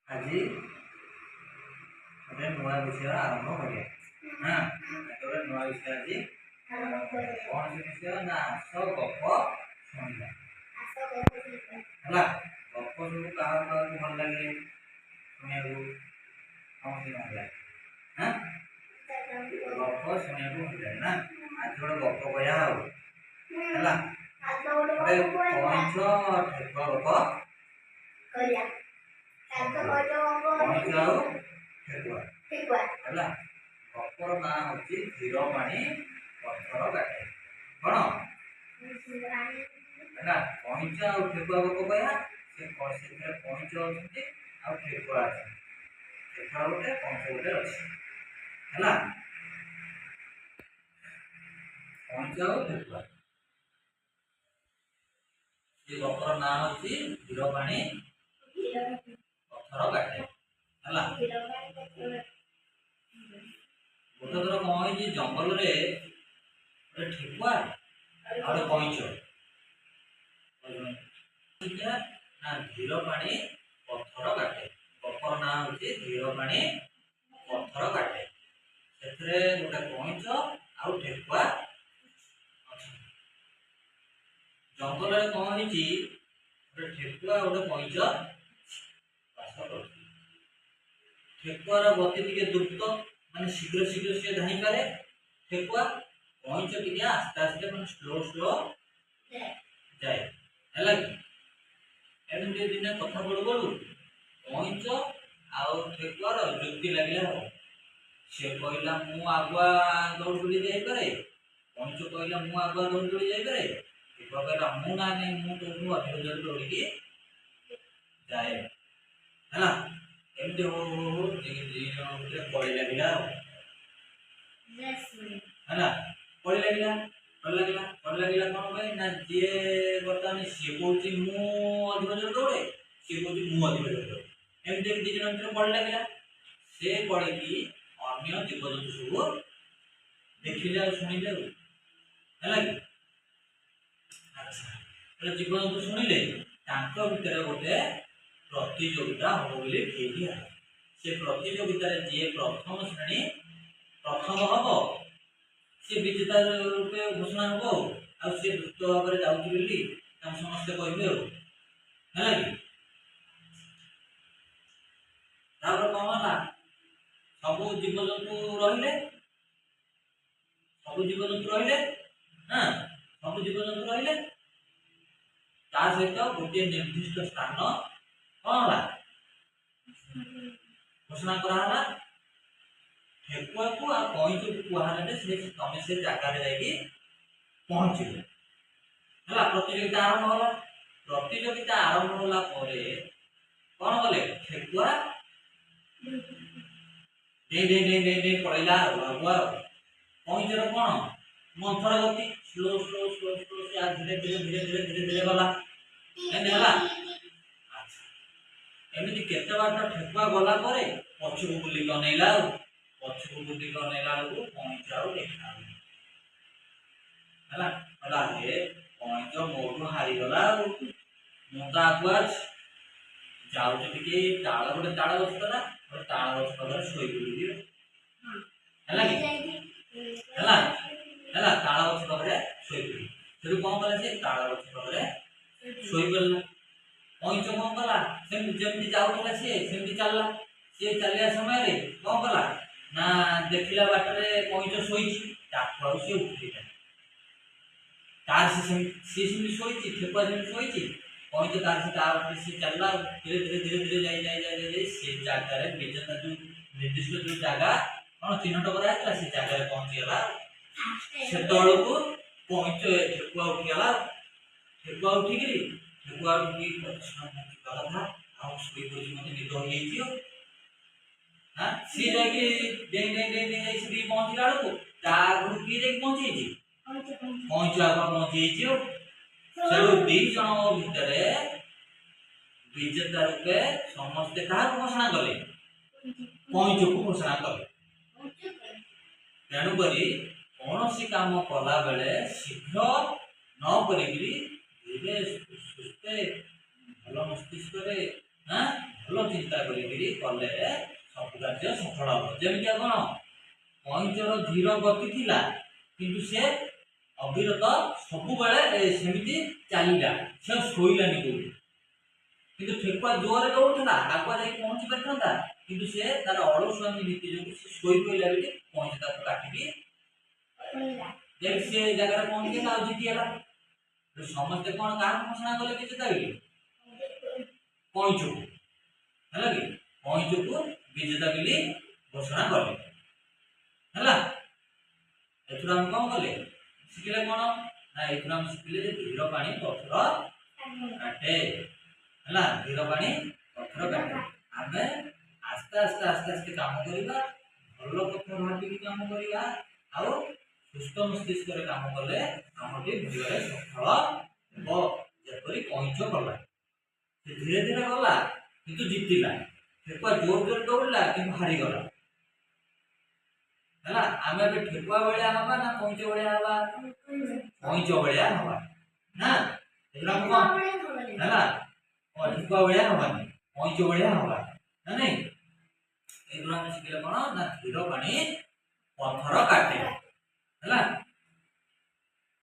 आज गोटे नुआ विषय आरंभ करिया। हाँ गोटे नुआ विषय आज कौन से विषय ना आस गप शुणा है। गप सब क्या भल लगे शुणा कौन सी भल लगे? हाँ गप शुणा भल लगे ना। आज गोटे गप कह कईच ठेकुआ गप गपर ना हूँ धीर पानी पत्थर काटे कौन है कईच आ ठेकुआ गप कह कईच अच्छे आ ठेकुआ अच्छे ठेकुआ गोटे कईच गोटे अच्छे है कईच आ ठेकुआ गपर ना हूँ धीर पानी पत्थर काटे है। गोटे थर कौन है जंगल रे ठेकुआ और कईच ना धीर पानी पत्थर काटे गपर ना हूँ धीर पानी पत्थर काटे से गोटे कईच आउ ठेकुआ जंगल में कौन है ठेकुआ गोटे कईच बास कर ठेकुआर गति टे द्रुत माने शीघ्र शीघ्र सी धाई पारे ठेकुआ कईच टे आस्ते आस्ते मैं स्लो स्लो जाए है कि दिन कथा पड़ू पड़ू कईच आउ ठेकुआर जुक्ति लगे हम सी कहला मु आगुआ दौड़ दौड़ी जापे कईच कहला मु आगुआ दौड़ दौड़ी जापे ठेकुआ कहला मु ना नहीं मुझे अधिक जल्दी दौड़ी जाए है एमती हो कड़ी लगे है कड़ी लगे कौन भाई ना जी बर्तमान सी कौन अधिक जल्दी दौड़े सी कौन मुझे अधिक जल्दी दौड़े एमती दी जन भर कड़ी लगे से कड़ी की अन्य जीवजंतु सब देखिले शुणिले है कि अच्छा जीवजंतु शुणिले भितर गोटे प्रतियोगिता हम बोली ठीक है। से प्रतियोगिता जी प्रथम श्रेणी प्रथम हम सी विजेता रूपे घोषणा हम सी द्रुत भाव में जाऊँगी समस्ते कहे है कि कौन है सब जीवजंतु रही सब जीवजंतु रही हाँ सब जीवजंतु रही सहित गोटे निर्दिष्ट स्थान कौन है घोषणा कराला ठेकुआ को आ कईच को कहला से तुम से जगह पहुँचे है। प्रतियोगिता आरंभ होला प्रतियोगिता आरंभ होला कौन कले ठेकुआ पड़ेगा आगुआ कईचर कौन मंथर गति स्लो स्लो स्लो स्लो से धीरे धीरे धीरे धीरे धीरे धीरे गला एमती केते बाट ठेकुआ गला पछक बुलिक अनेला पछक बुलिक अनेला कईच आउ देखा कईच मोटू हारीगला मुझे आगुआ जाऊँ टे ताल गोटे ताल गछ था गोटे ताल गछ पाखे शोई पड़ी है ताल गछ पाखे शोई पड़ी से कौन कला से ताल गछ पाखे शोई पड़ा कईच कौन कला जमी जाऊला सी सेमती चलला सी चलिया समय कौन कला ना देखला बाटे कईच शोई सी उठी तार सी शोई ठेकुआ शोई कईच तार से सी चलला धीरे धीरे धीरे धीरे जाई जाई जाई जाई से जगह विजेता जो निर्दिष्ट जो जगह कौन चिन्हट कराइला से जगह पहुँचीगला से को कईच ठेकुआ उठीगला ठेकुआ उठिक ठेकुआ उठी कथा आई मत निद हो हाँ सी जाकि पहुँचला बेलू आगु किए जाकि पहुँची कईच आग पहुँची दी जन भितर विजेता रूपे समस्ते क्या घोषणा कले कईच को घोषणा कले तेणुक कौन सी काम कला बेले शीघ्र न कर धीरे सुस्थे भल मस्तिष्क हां भलो चिंता करी कले सब कार्य सफल हो जेमितिया कोन कईचर धीर गति थिला किंतु से अविरत सब बेले सेमिति चलीला से शोइलानी को किंतु ठेकुआ जोर दौड़ता आगुआ जाई पहुंची पारता किंतु से तार अलसुआमी नीति जो से शोई पइला बेले पहुंची ताको काटिकी जब से जगह पहुंच के ताऊ जीतीला तो समस्त कोन का घोषणा कले कि जेता बेले कईचो हला कि कईचो को विजेता बेले घोषणा कले हला एथुरा हम कोन कले सिखिले कोन ना एथुरा हम सिखिले जे धीर पानी पत्थर काटे हला धीर पानी पत्थर काटे आमे आस्ते आस्ते आस्ते आस्ते काम करिबा भलो कथा भाबी काम करिबा आउ सुस्त मस्तिष्क रे काम कले हमटी भले सफल हो जेपरि कईचो कला से धीरे धीरे गला किंतु जीतिला ठेकुआ जोर जोर दौड़ला किंतु हारी गला हला आमे बे ठेकुआ बळिया हबा ना कईचो बळिया हबा कईचो बळिया हबा ना एला को हला और ठेकुआ बळिया हबा कईचो बळिया हबा ना नहीं एगुरा में सिखले कोन ना धीर पानी पत्थर काटे हला